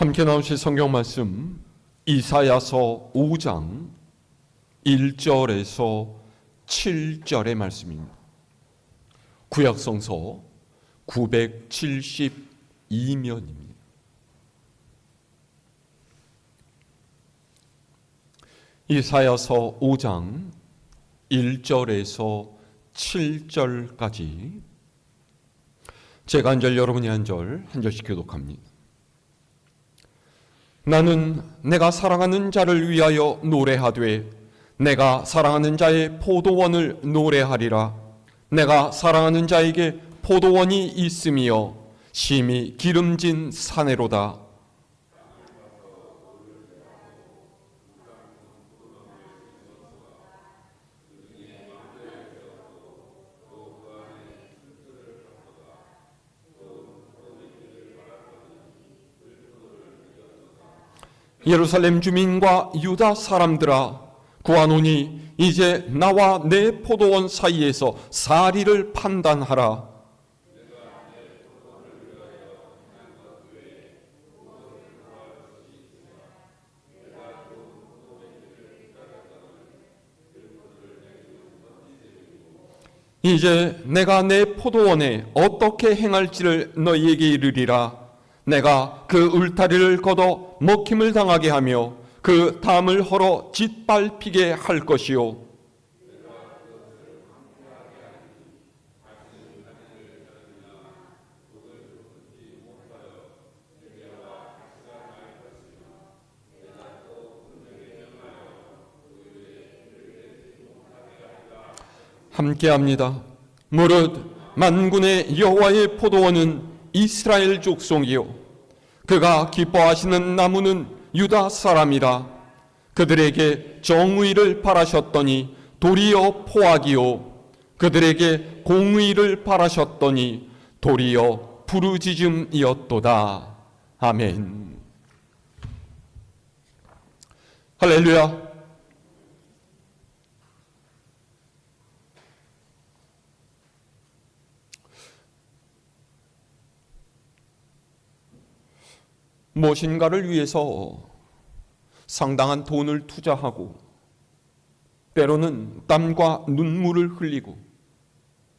함께 나오실 성경 말씀 이사야서 5장 1절에서 7절의 말씀입니다. 구약성서 972면입니다. 이사야서 5장 1절에서 7절까지 제가 한 절 여러분이 한 절씩 교독합니다. 나는 내가 사랑하는 자를 위하여 노래하되 내가 사랑하는 자의 포도원을 노래하리라. 내가 사랑하는 자에게 포도원이 있으며 심히 기름진 사내로다. 예루살렘 주민과 유다 사람들아, 구하노니 이제 나와 내 포도원 사이에서 사리를 판단하라. 이제 내가 내 포도원에 어떻게 행할지를 너희에게 이르리라. 내가 그 울타리를 걷어 먹힘을 당하게 하며 그 담을 헐어 짓밟히게 할 것이요. 함께합니다. 무릇 만군의 여호와의 포도원은 이스라엘 족속이요 그가 기뻐하시는 나무는 유다 사람이라. 그들에게 정의를 바라셨더니 도리어 포악이요 그들에게 공의를 바라셨더니 도리어 부르짖음이었도다. 아멘. 할렐루야. 무엇인가를 위해서 상당한 돈을 투자하고 때로는 땀과 눈물을 흘리고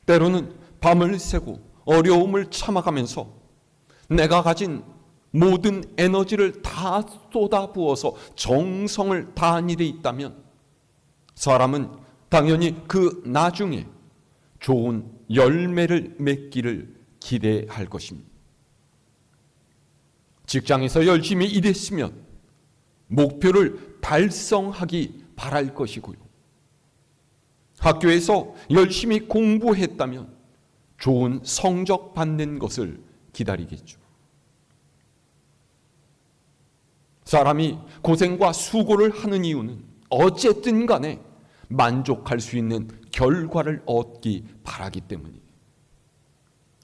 때로는 밤을 새고 어려움을 참아가면서 내가 가진 모든 에너지를 다 쏟아부어서 정성을 다한 일이 있다면 사람은 당연히 그 나중에 좋은 열매를 맺기를 기대할 것입니다. 직장에서 열심히 일했으면 목표를 달성하기 바랄 것이고요. 학교에서 열심히 공부했다면 좋은 성적 받는 것을 기다리겠죠. 사람이 고생과 수고를 하는 이유는 어쨌든 간에 만족할 수 있는 결과를 얻기 바라기 때문이에요.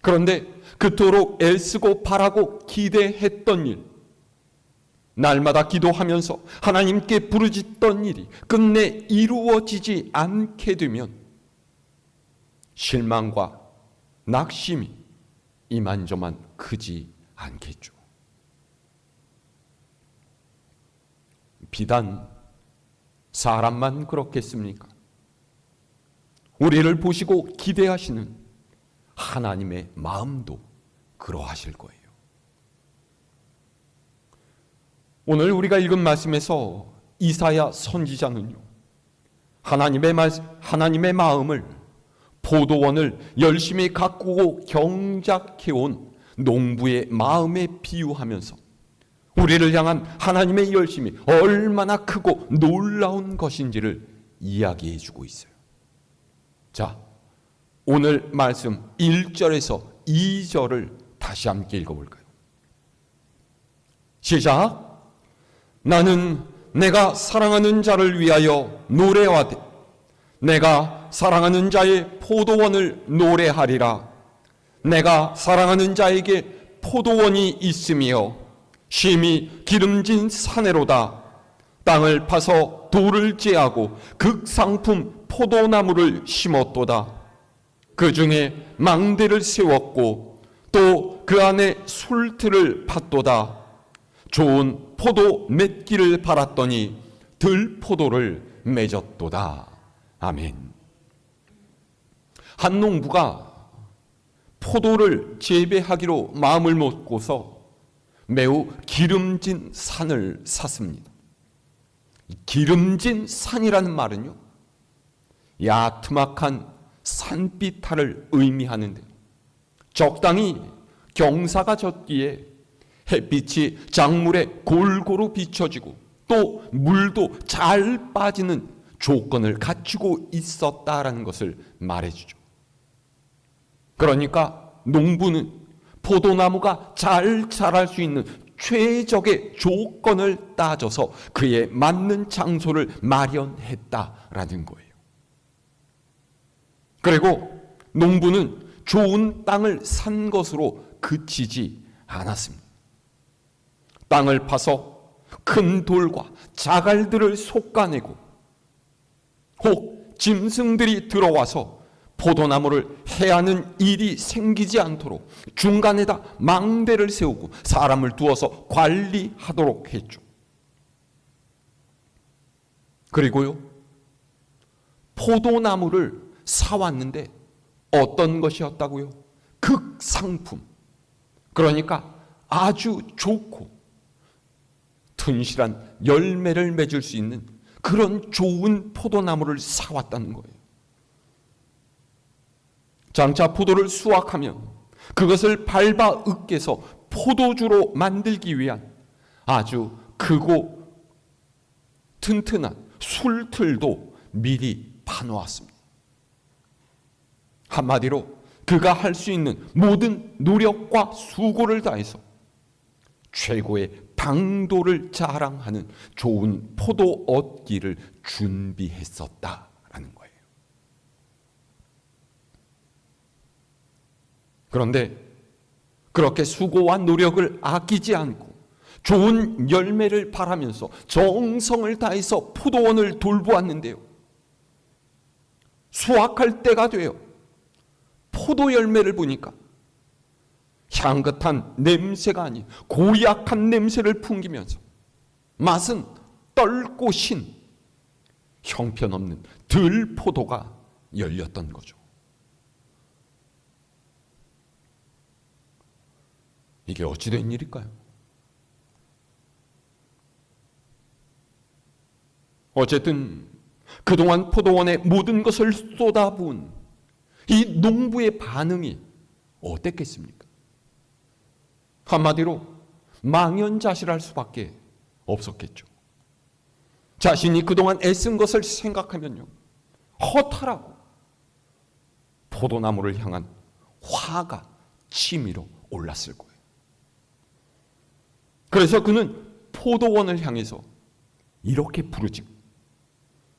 그런데 그토록 애쓰고 바라고 기대했던 일, 날마다 기도하면서 하나님께 부르짖던 일이 끝내 이루어지지 않게 되면 실망과 낙심이 이만저만 크지 않겠죠. 비단 사람만 그렇겠습니까? 우리를 보시고 기대하시는 하나님의 마음도 그러하실 거예요. 오늘 우리가 읽은 말씀에서 이사야 선지자는요, 하나님의 마음을 포도원을 열심히 가꾸고 경작해온 농부의 마음에 비유하면서 우리를 향한 하나님의 열심이 얼마나 크고 놀라운 것인지를 이야기해 주고 있어요. 자, 오늘 말씀 1절에서 2절을 다시 함께 읽어볼까요? 시작. 나는 내가 사랑하는 자를 위하여 노래하되 내가 사랑하는 자의 포도원을 노래하리라. 내가 사랑하는 자에게 포도원이 있으며 심히 기름진 사내로다. 땅을 파서 돌을 제하고 극상품 포도나무를 심었도다. 그 중에 망대를 세웠고 또 그 안에 술틀을 팠도다. 좋은 포도 맺기를 바랐더니 들포도를 맺었도다. 아멘. 한 농부가 포도를 재배하기로 마음을 먹고서 매우 기름진 산을 샀습니다. 기름진 산이라는 말은요, 야트막한 산비탈을 의미하는데, 적당히 경사가 졌기에 햇빛이 작물에 골고루 비춰지고 또 물도 잘 빠지는 조건을 갖추고 있었다라는 것을 말해주죠. 그러니까 농부는 포도나무가 잘 자랄 수 있는 최적의 조건을 따져서 그에 맞는 장소를 마련했다라는 거예요. 그리고 농부는 좋은 땅을 산 것으로 그치지 않았습니다. 땅을 파서 큰 돌과 자갈들을 솎아내고 혹 짐승들이 들어와서 포도나무를 해하는 일이 생기지 않도록 중간에다 망대를 세우고 사람을 두어서 관리하도록 했죠. 그리고요, 포도나무를 사왔는데 어떤 것이었다고요? 극상품. 그러니까 아주 좋고 튼실한 열매를 맺을 수 있는 그런 좋은 포도나무를 사왔다는 거예요. 장차 포도를 수확하면 그것을 밟아 으깨서 포도주로 만들기 위한 아주 크고 튼튼한 술틀도 미리 파놓았습니다. 한마디로 그가 할 수 있는 모든 노력과 수고를 다해서 최고의 당도를 자랑하는 좋은 포도 얻기를 준비했었다라는 거예요. 그런데 그렇게 수고와 노력을 아끼지 않고 좋은 열매를 바라면서 정성을 다해서 포도원을 돌보았는데요, 수확할 때가 돼요. 포도 열매를 보니까 향긋한 냄새가 아닌 고약한 냄새를 풍기면서 맛은 떫고 신 형편없는 들포도가 열렸던 거죠. 이게 어찌된 일일까요? 어쨌든 그동안 포도원에 모든 것을 쏟아부은 이 농부의 반응이 어땠겠습니까? 한마디로 망연자실할 수밖에 없었겠죠. 자신이 그동안 애쓴 것을 생각하면요, 허탈하고 포도나무를 향한 화가 치밀어 올랐을 거예요. 그래서 그는 포도원을 향해서 이렇게 부르짖고,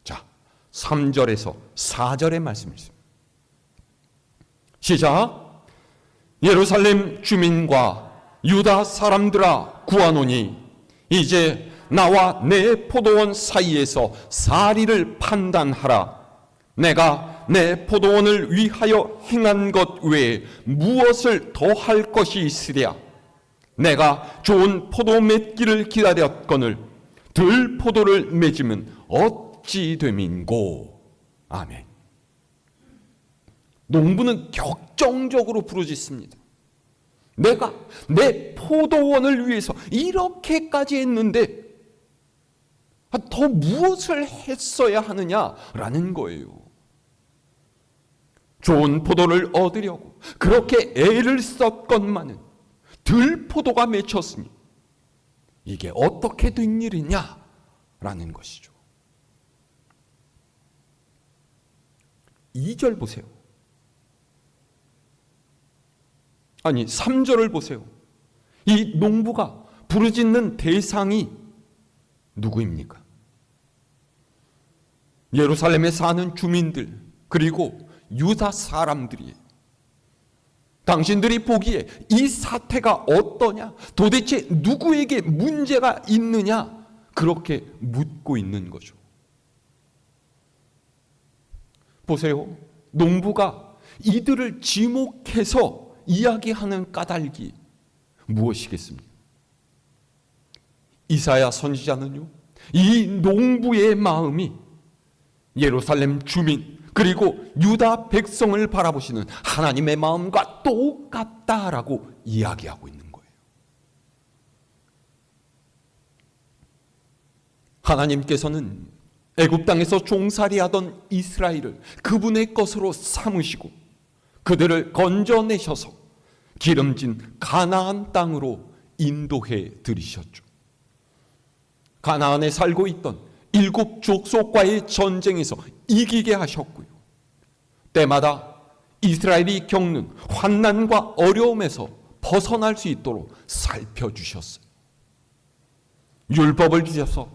자, 3절에서 4절의 말씀이 있습니다. 시작. 예루살렘 주민과 유다 사람들아 구하노니 이제 나와 내 포도원 사이에서 사리를 판단하라. 내가 내 포도원을 위하여 행한 것 외에 무엇을 더 할 것이 있으랴. 내가 좋은 포도 맺기를 기다렸거늘 들포도를 맺으면 어찌 됨인고. 아멘. 농부는 격정적으로 부르짖습니다. 내가 내 포도원을 위해서 이렇게까지 했는데 더 무엇을 했어야 하느냐라는 거예요. 좋은 포도를 얻으려고 그렇게 애를 썼건만은 들포도가 맺혔으니 이게 어떻게 된 일이냐라는 것이죠. 2절 보세요. 아니 3절을 보세요. 이 농부가 부르짖는 대상이 누구입니까? 예루살렘에 사는 주민들 그리고 유다 사람들이에요. 당신들이 보기에 이 사태가 어떠냐? 도대체 누구에게 문제가 있느냐? 그렇게 묻고 있는 거죠. 보세요. 농부가 이들을 지목해서 이야기하는 까닭이 무엇이겠습니까? 이사야 선지자는요, 이 농부의 마음이 예루살렘 주민 그리고 유다 백성을 바라보시는 하나님의 마음과 똑같다라고 이야기하고 있는 거예요. 하나님께서는 애굽 땅에서 종살이하던 이스라엘을 그분의 것으로 삼으시고 그들을 건져내셔서 기름진 가나안 땅으로 인도해 들이셨죠. 가나안에 살고 있던 7 족속과의 전쟁에서 이기게 하셨고요. 때마다 이스라엘이 겪는 환난과 어려움에서 벗어날 수 있도록 살펴주셨어요. 율법을 주셔서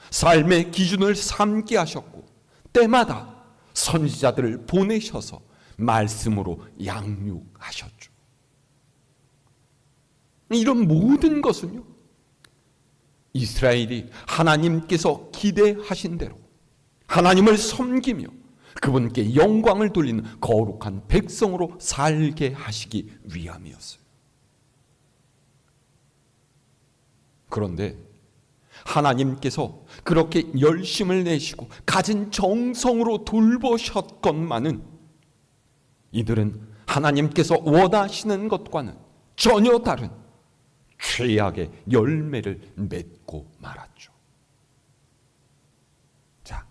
삶의 기준을 삼게 하셨고 때마다 선지자들을 보내셔서 말씀으로 양육하셨죠. 이런 모든 것은요, 이스라엘이 하나님께서 기대하신 대로 하나님을 섬기며 그분께 영광을 돌리는 거룩한 백성으로 살게 하시기 위함이었어요. 그런데 하나님께서 그렇게 열심을 내시고 가진 정성으로 돌보셨건만은 이들은 하나님께서 원하시는 것과는 전혀 다른 죄악의 열매를 맺고 말았죠. 자,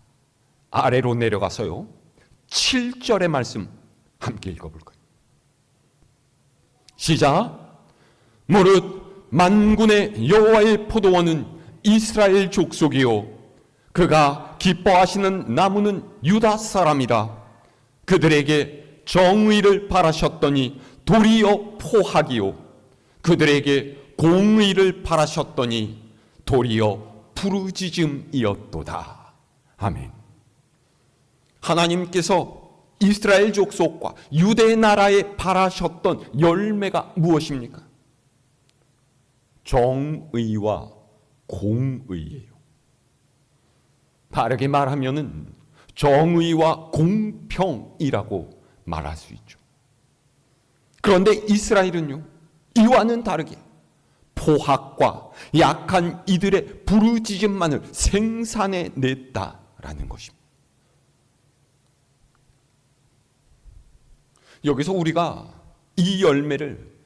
아래로 내려가서요, 7절의 말씀 함께 읽어볼까요? 시작. 무릇 만군의 여호와의 포도원은 이스라엘 족속이요 그가 기뻐하시는 나무는 유다 사람이라. 그들에게 정의를 바라셨더니 도리어 포학이요 그들에게 공의를 바라셨더니 도리어 부르짖음이었도다. 아멘. 하나님께서 이스라엘 족속과 유대 나라에 바라셨던 열매가 무엇입니까? 정의와 공의예요. 다르게 말하면은 정의와 공평이라고 말할 수 있죠. 그런데 이스라엘은요, 이와는 다르게 포학과 약한 이들의 부르짖음만을 생산해 냈다라는 것입니다. 여기서 우리가 이 열매를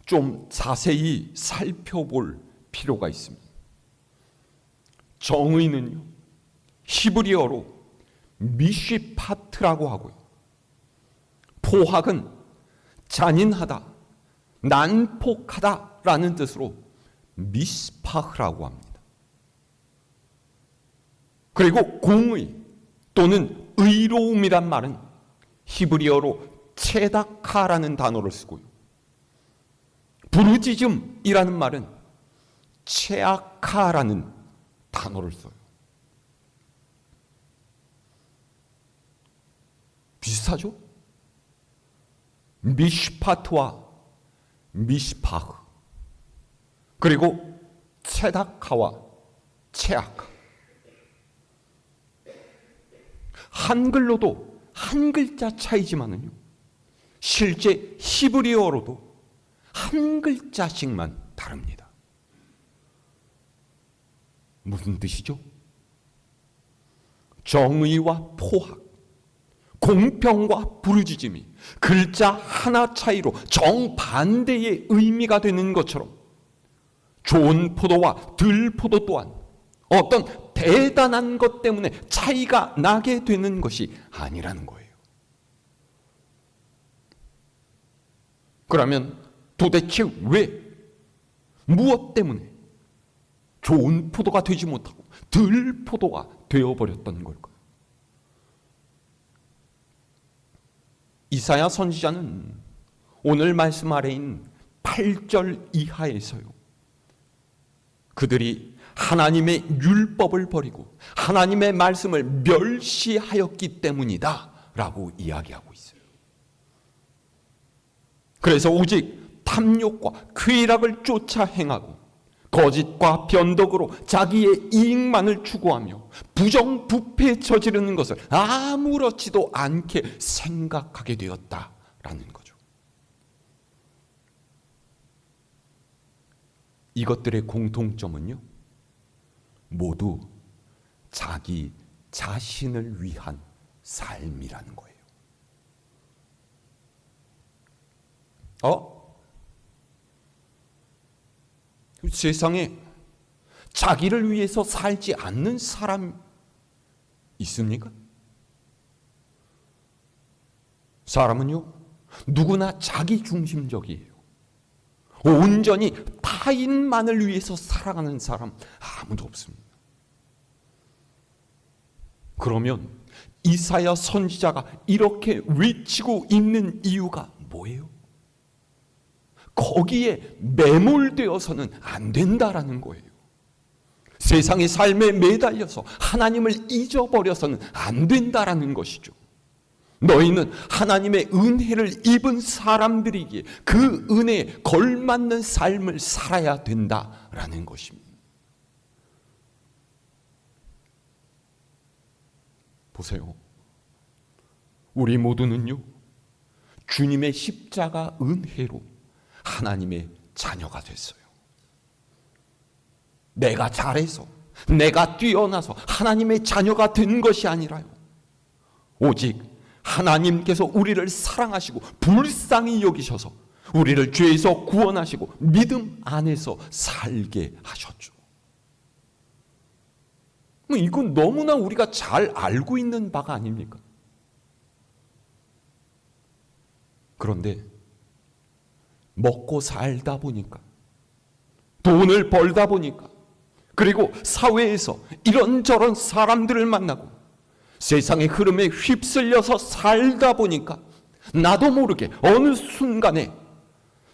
좀 자세히 살펴볼 필요가 있습니다. 정의는요, 히브리어로 미시파트라고 하고요, 포학은 잔인하다, 난폭하다라는 뜻으로 미스파흐라고 합니다. 그리고 공의 또는 의로움이란 말은 히브리어로 체다카라는 단어를 쓰고요, 부르짖음이라는 말은 체아카라는 단어를 써요. 비슷하죠? 미시파트와 미시파흐, 그리고 체다카와 체아카. 한글로도 한 글자 차이지만은요, 실제 히브리어로도 한 글자씩만 다릅니다. 무슨 뜻이죠? 정의와 포학, 공평과 부르짖음이 글자 하나 차이로 정반대의 의미가 되는 것처럼 좋은 포도와 들 포도 또한 어떤 대단한 것 때문에 차이가 나게 되는 것이 아니라는 거예요. 그러면 도대체 왜, 무엇 때문에 좋은 포도가 되지 못하고 들 포도가 되어버렸던 걸까요? 이사야 선지자는 오늘 말씀 아래에 있는 8절 이하에서요, 그들이 하나님의 율법을 버리고 하나님의 말씀을 멸시하였기 때문이다 라고 이야기하고 있어요. 그래서 오직 탐욕과 쾌락을 쫓아 행하고 거짓과 변덕으로 자기의 이익만을 추구하며 부정부패에 저지르는 것을 아무렇지도 않게 생각하게 되었다라는 거죠. 이것들의 공통점은요, 모두 자기 자신을 위한 삶이라는 거예요. 세상에 자기를 위해서 살지 않는 사람 있습니까? 사람은요, 누구나 자기 중심적이에요. 온전히 타인만을 위해서 살아가는 사람 아무도 없습니다. 그러면 이사야 선지자가 이렇게 외치고 있는 이유가 뭐예요? 거기에 매몰되어서는 안 된다라는 거예요. 세상의 삶에 매달려서 하나님을 잊어버려서는 안 된다라는 것이죠. 너희는 하나님의 은혜를 입은 사람들이기에 그 은혜에 걸맞는 삶을 살아야 된다라는 것입니다. 보세요. 우리 모두는요, 주님의 십자가 은혜로 하나님의 자녀가 됐어요. 내가 잘해서, 내가 뛰어나서 하나님의 자녀가 된 것이 아니라요, 오직 하나님께서 우리를 사랑하시고 불쌍히 여기셔서 우리를 죄에서 구원하시고 믿음 안에서 살게 하셨죠. 이건 너무나 우리가 잘 알고 있는 바가 아닙니까? 그런데 먹고 살다 보니까, 돈을 벌다 보니까, 그리고 사회에서 이런저런 사람들을 만나고 세상의 흐름에 휩쓸려서 살다 보니까 나도 모르게 어느 순간에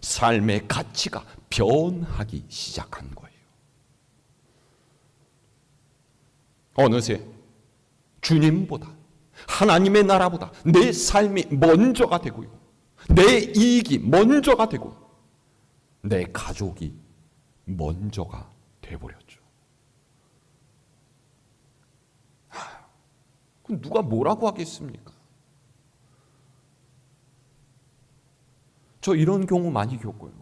삶의 가치가 변하기 시작한 거예요. 어느새 주님보다, 하나님의 나라보다 내 삶이 먼저가 되고요, 내 이익이 먼저가 되고 내 가족이 먼저가 돼버렸죠. 그럼 누가 뭐라고 하겠습니까? 저 이런 경우 많이 겪어요.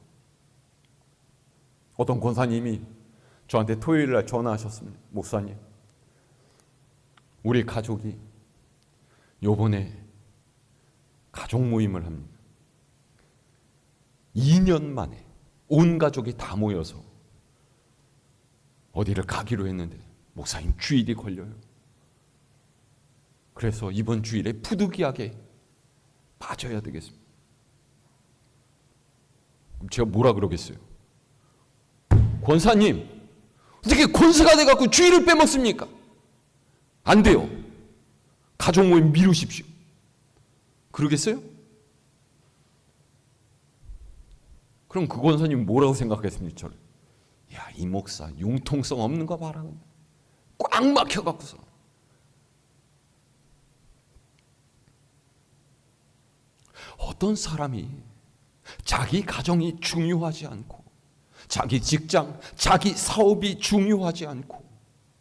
어떤 권사님이 저한테 토요일 날 전화하셨습니다. 목사님, 우리 가족이 요번에 가족 모임을 합니다. 2년 만에 온 가족이 다 모여서 어디를 가기로 했는데 목사님 주일이 걸려요. 그래서 이번 주일에 부득이하게 빠져야 되겠습니다. 그럼 제가 뭐라 그러겠어요? 권사님, 어떻게 권사가 돼갖고 주일을 빼먹습니까? 안 돼요. 가족 모임 미루십시오. 그러겠어요? 그럼 그 권사님 뭐라고 생각했습니까? 저를? 야, 이 목사 융통성 없는 거 봐라. 꽉 막혀갖고서. 어떤 사람이 자기 가정이 중요하지 않고, 자기 직장, 자기 사업이 중요하지 않고,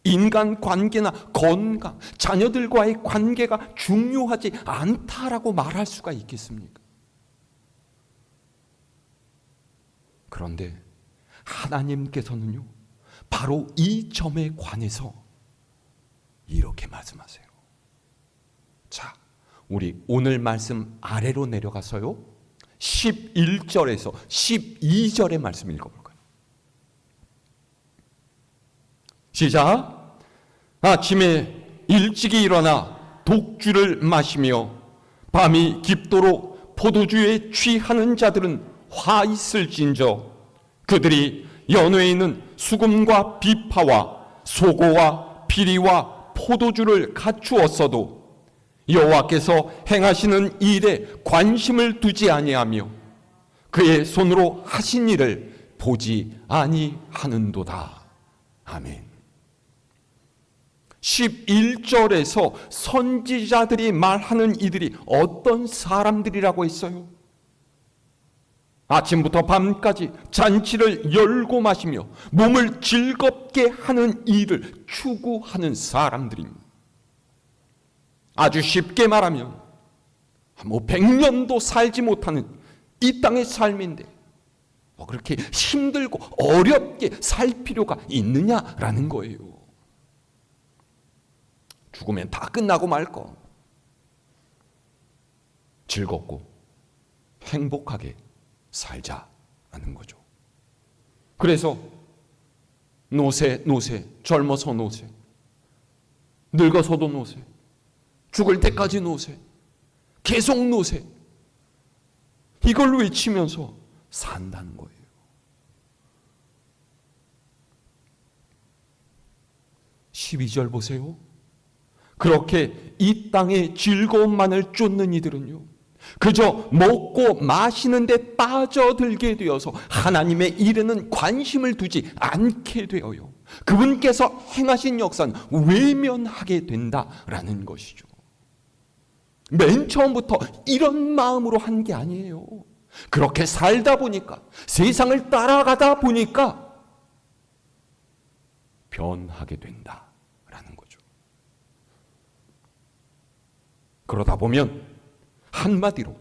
인간 관계나 건강, 자녀들과의 관계가 중요하지 않다라고 말할 수가 있겠습니까? 그런데 하나님께서는요, 바로 이 점에 관해서 이렇게 말씀하세요. 자, 우리 오늘 말씀 아래로 내려가서요, 11절에서 12절의 말씀 읽어볼까요? 시작. 아침에 일찍이 일어나 독주를 마시며 밤이 깊도록 포도주에 취하는 자들은 화 있을진저, 그들이 연회에 있는 수금과 비파와 소고와 비리와 포도주를 갖추었어도 여호와께서 행하시는 일에 관심을 두지 아니하며 그의 손으로 하신 일을 보지 아니하는도다. 아멘. 11절에서 선지자들이 말하는 이들이 어떤 사람들이라고 했어요? 아침부터 밤까지 잔치를 열고 마시며 몸을 즐겁게 하는 일을 추구하는 사람들입니다. 아주 쉽게 말하면 100년도 살지 못하는 이 땅의 삶인데 그렇게 힘들고 어렵게 살 필요가 있느냐라는 거예요. 죽으면 다 끝나고 말 거. 즐겁고 행복하게 살자라는 거죠. 그래서 노세, 젊어서 노세, 늙어서도 노세, 죽을 때까지 노세, 계속 노세, 이걸 외치면서 산다는 거예요. 12절 보세요. 그렇게 이 땅의 즐거움만을 쫓는 이들은요, 그저 먹고 마시는 데 빠져들게 되어서 하나님의 일에는 관심을 두지 않게 되어요. 그분께서 행하신 역사는 외면하게 된다라는 것이죠. 맨 처음부터 이런 마음으로 한 게 아니에요. 그렇게 살다 보니까, 세상을 따라가다 보니까 변하게 된다라는 거죠. 그러다 보면 한마디로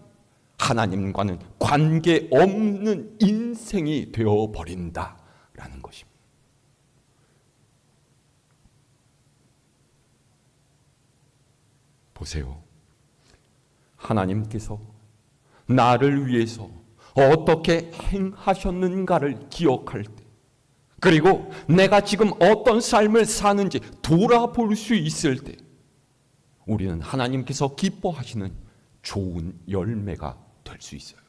하나님과는 관계없는 인생이 되어버린다라는 것입니다. 보세요. 하나님께서 나를 위해서 어떻게 행하셨는가를 기억할 때, 그리고 내가 지금 어떤 삶을 사는지 돌아볼 수 있을 때, 우리는 하나님께서 기뻐하시는 좋은 열매가 될 수 있어요.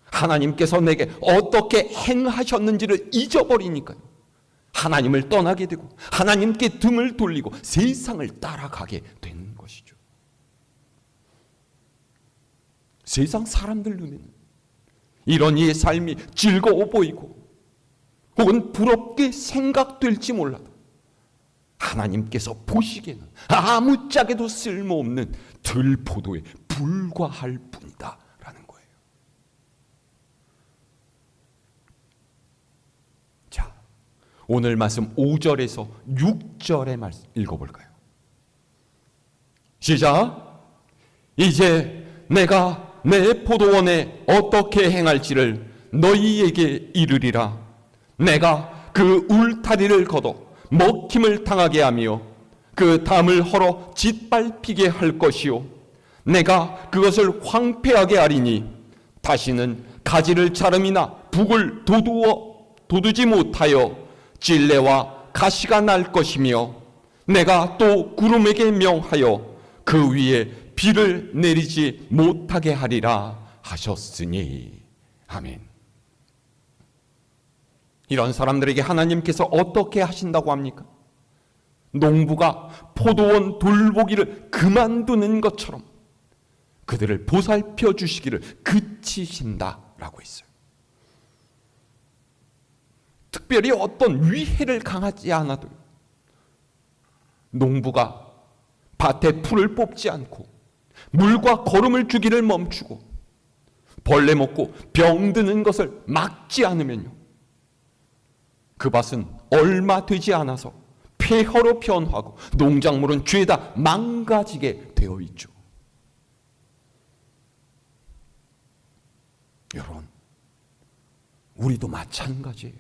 하나님께서 내게 어떻게 행하셨는지를 잊어버리니까요, 하나님을 떠나게 되고 하나님께 등을 돌리고 세상을 따라가게 되는 것이죠. 세상 사람들 눈에는 이런 이의 삶이 즐거워 보이고 혹은 부럽게 생각될지 몰라도, 하나님께서 보시기에는 아무짝에도 쓸모없는 들포도에 불과할 뿐이다 라는 거예요. 자, 오늘 말씀 5절에서 6절의 말씀 읽어볼까요? 시작. 이제 내가 내 포도원에 어떻게 행할지를 너희에게 이르리라. 내가 그 울타리를 걷어 먹힘을 당하게 하며 그 담을 헐어 짓밟히게 할 것이요, 내가 그것을 황폐하게 하리니 다시는 가지를 자름이나 북을 돋우지 못하여 찔레와 가시가 날 것이며, 내가 또 구름에게 명하여 그 위에 비를 내리지 못하게 하리라 하셨으니. 아멘. 이런 사람들에게 하나님께서 어떻게 하신다고 합니까? 농부가 포도원 돌보기를 그만두는 것처럼 그들을 보살펴 주시기를 그치신다라고 했어요. 특별히 어떤 위해를 강하지 않아도 농부가 밭에 풀을 뽑지 않고 물과 거름을 주기를 멈추고 벌레 먹고 병드는 것을 막지 않으면요, 그 밭은 얼마 되지 않아서 폐허로 변하고 농작물은 죄다 망가지게 되어 있죠. 여러분, 우리도 마찬가지예요.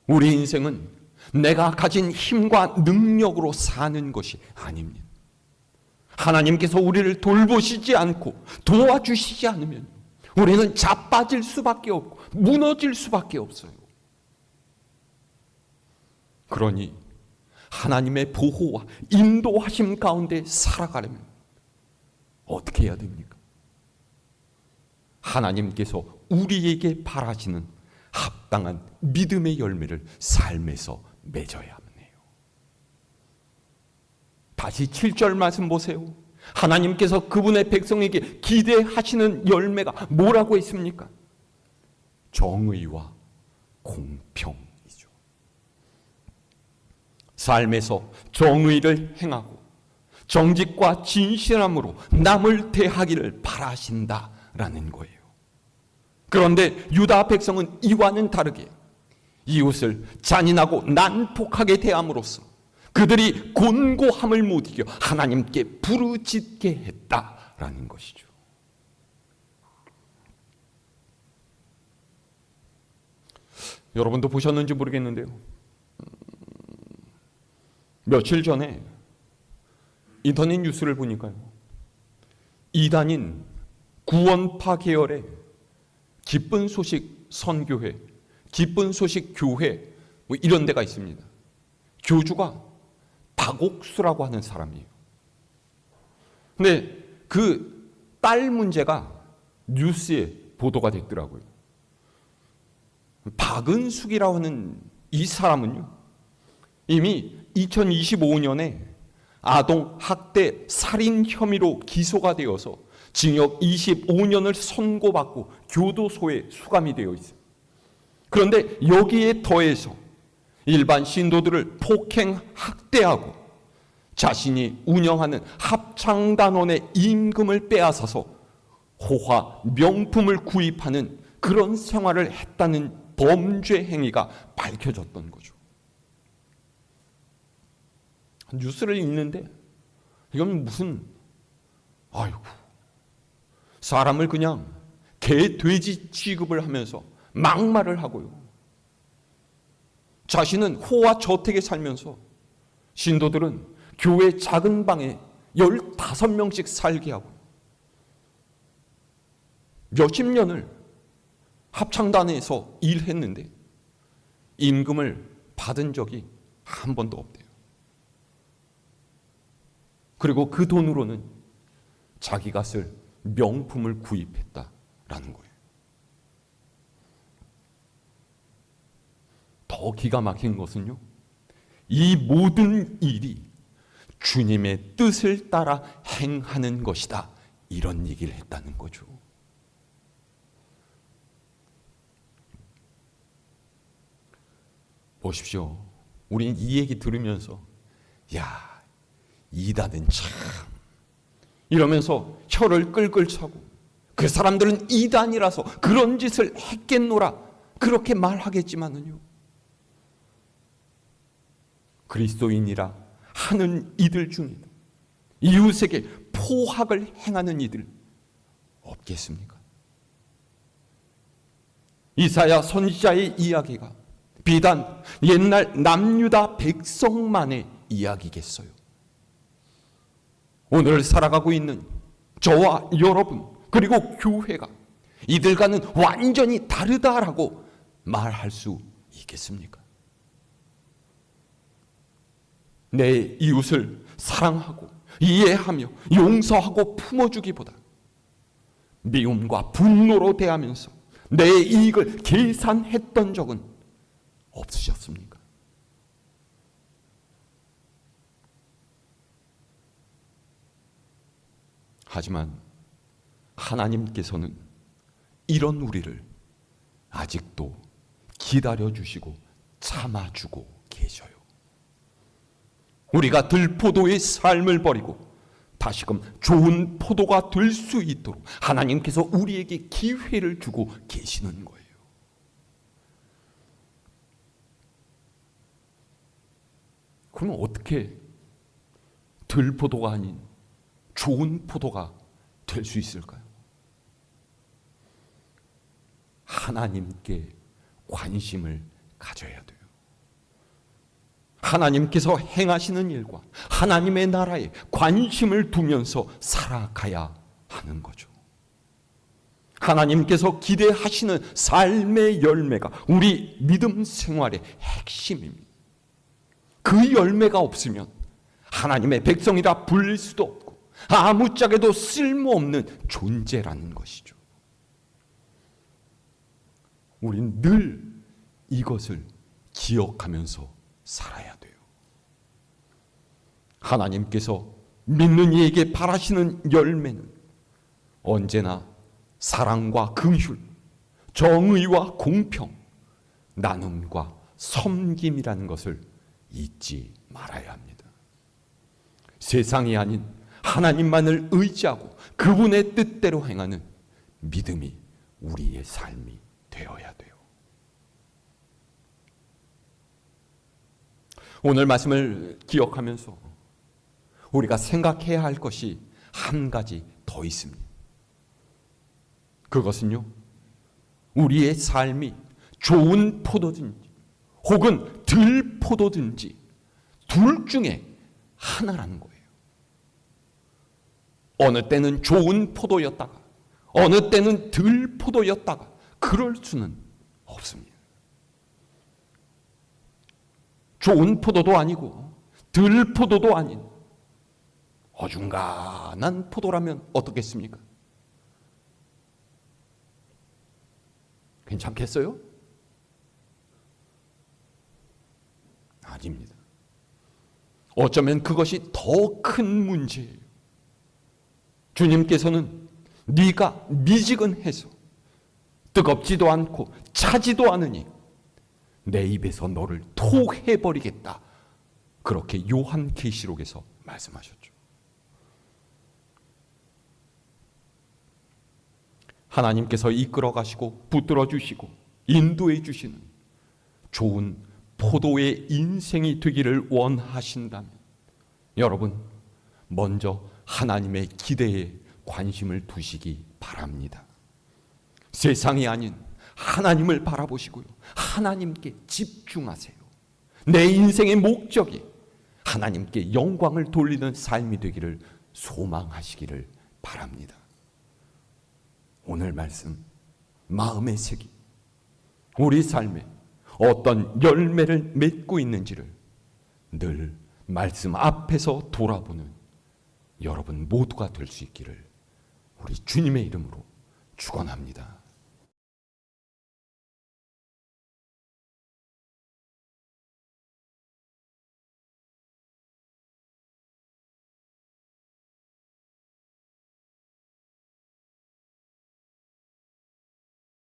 우리 인생은 내가 가진 힘과 능력으로 사는 것이 아닙니다. 하나님께서 우리를 돌보시지 않고 도와주시지 않으면 우리는 자빠질 수밖에 없고 무너질 수밖에 없어요. 그러니 하나님의 보호와 인도하심 가운데 살아가려면 어떻게 해야 됩니까? 하나님께서 우리에게 바라시는 합당한 믿음의 열매를 삶에서 맺어야만 해요. 다시 7절 말씀 보세요. 하나님께서 그분의 백성에게 기대하시는 열매가 뭐라고 했습니까? 정의와 공평이죠. 삶에서 정의를 행하고 정직과 진실함으로 남을 대하기를 바라신다라는 거예요. 그런데 유다 백성은 이와는 다르게 이웃을 잔인하고 난폭하게 대함으로써 그들이 곤고함을 못 이겨 하나님께 부르짖게 했다라는 것이죠. 여러분도 보셨는지 모르겠는데요, 며칠 전에 인터넷 뉴스를 보니까요, 이단인 구원파 계열의 기쁜 소식 선교회, 기쁜 소식 교회 뭐 이런 데가 있습니다. 교주가 박옥수라고 하는 사람이에요. 근데 그 딸 문제가 뉴스에 보도가 됐더라고요. 박은숙이라고 하는 이 사람은요, 이미 2025년에 아동 학대 살인 혐의로 기소가 되어서 징역 25년을 선고받고 교도소에 수감이 되어 있어요. 그런데 여기에 더해서 일반 신도들을 폭행 학대하고 자신이 운영하는 합창단원의 임금을 빼앗아서 호화 명품을 구입하는 그런 생활을 했다는 범죄 행위가 밝혀졌던 거죠. 뉴스를 읽는데 이건 무슨, 아이고, 사람을 그냥 개, 돼지 취급을 하면서 막말을 하고요. 자신은 호화 저택에 살면서 신도들은 교회 작은 방에 15명씩 살게 하고 몇십 년을 합창단에서 일했는데 임금을 받은 적이 한 번도 없대요. 그리고 그 돈으로는 자기가 쓸 명품을 구입했다라는 거예요. 더 기가 막힌 것은요, 이 모든 일이 주님의 뜻을 따라 행하는 것이다, 이런 얘기를 했다는 거죠. 보십시오. 우리는 이 얘기 들으면서 야, 이단은 참, 이러면서 혀를 끌끌 차고, 그 사람들은 이단이라서 그런 짓을 했겠노라, 그렇게 말하겠지만은요, 그리스도인이라 하는 이들 중에도 이웃에게 포학을 행하는 이들 없겠습니까? 이사야 선지자의 이야기가 비단 옛날 남유다 백성만의 이야기겠어요? 오늘 살아가고 있는 저와 여러분, 그리고 교회가 이들과는 완전히 다르다라고 말할 수 있겠습니까? 내 이웃을 사랑하고 이해하며 용서하고 품어주기보다 미움과 분노로 대하면서 내 이익을 계산했던 적은 없으셨습니까? 하지만 하나님께서는 이런 우리를 아직도 기다려주시고 참아주고 계셔요. 우리가 들포도의 삶을 버리고 다시금 좋은 포도가 될 수 있도록 하나님께서 우리에게 기회를 주고 계시는 거예요. 그러면 어떻게 들포도가 아닌 좋은 포도가 될 수 있을까요? 하나님께 관심을 가져야 돼요. 하나님께서 행하시는 일과 하나님의 나라에 관심을 두면서 살아가야 하는 거죠. 하나님께서 기대하시는 삶의 열매가 우리 믿음 생활의 핵심입니다. 그 열매가 없으면 하나님의 백성이라 불릴 수도 없고 아무짝에도 쓸모없는 존재라는 것이죠. 우린 늘 이것을 기억하면서 살아야 돼요. 하나님께서 믿는 이에게 바라시는 열매는 언제나 사랑과 긍휼, 정의와 공평, 나눔과 섬김이라는 것을 잊지 말아야 합니다. 세상이 아닌 하나님만을 의지하고 그분의 뜻대로 행하는 믿음이 우리의 삶이 되어야 돼요. 오늘 말씀을 기억하면서 우리가 생각해야 할 것이 한 가지 더 있습니다. 그것은요, 우리의 삶이 좋은 포도든지 혹은 들 포도든지 둘 중에 하나라는 거예요. 어느 때는 좋은 포도였다가 어느 때는 들 포도였다가 그럴 수는 없습니다. 좋은 포도도 아니고 들 포도도 아닌 어중간한 포도라면 어떻겠습니까? 괜찮겠어요? 아닙니다. 어쩌면 그것이 더 큰 문제예요. 주님께서는 네가 미지근해서 뜨겁지도 않고 차지도 않으니 내 입에서 너를 토해버리겠다. 그렇게 요한계시록에서 말씀하셨죠. 하나님께서 이끌어 가시고 붙들어 주시고 인도해 주시는 좋은 포도의 인생이 되기를 원하신다면 여러분 먼저 하나님의 기대에 관심을 두시기 바랍니다. 세상이 아닌 하나님을 바라보시고요. 하나님께 집중하세요. 내 인생의 목적이 하나님께 영광을 돌리는 삶이 되기를 소망하시기를 바랍니다. 오늘 말씀 마음에 새기 우리 삶에 어떤 열매를 맺고 있는지를 늘 말씀 앞에서 돌아보는 여러분 모두가 될 수 있기를 우리 주님의 이름으로 축원합니다.